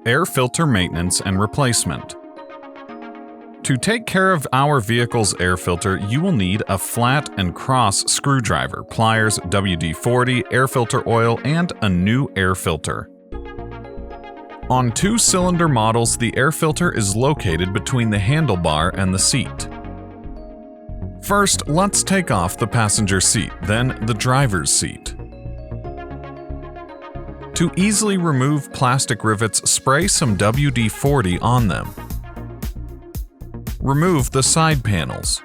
Air filter maintenance and replacement. To take care of our vehicle's air filter, you will need a flat and cross screwdriver, pliers, WD-40, air filter oil, and a new air filter. On two-cylinder models, the air filter is located between the handlebar and the seat. First, let's take off the passenger seat, then the driver's seat. To easily remove plastic rivets, spray some WD-40 on them. Remove the side panels.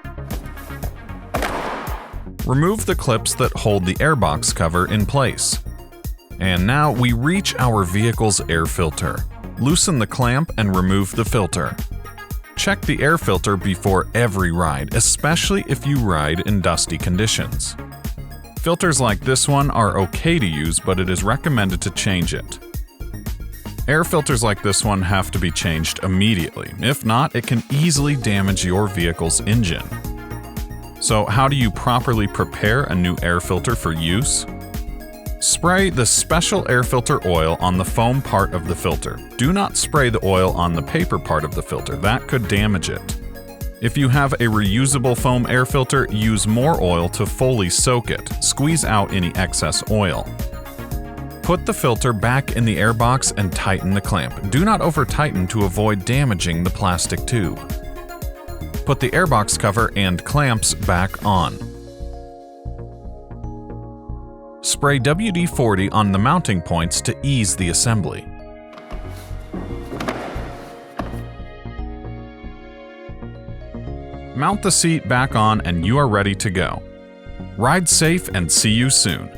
Remove the clips that hold the airbox cover in place. And now we reach our vehicle's air filter. Loosen the clamp and remove the filter. Check the air filter before every ride, especially if you ride in dusty conditions. Filters like this one are okay to use, but it is recommended to change it. Air filters like this one have to be changed immediately. If not, it can easily damage your vehicle's engine. So how do you properly prepare a new air filter for use? Spray the special air filter oil on the foam part of the filter. Do not spray the oil on the paper part of the filter. That could damage it. If you have a reusable foam air filter, use more oil to fully soak it. Squeeze out any excess oil. Put the filter back in the airbox and tighten the clamp. Do not over-tighten to avoid damaging the plastic tube. Put the airbox cover and clamps back on. Spray WD-40 on the mounting points to ease the assembly. Mount the seat back on and you are ready to go. Ride safe and see you soon.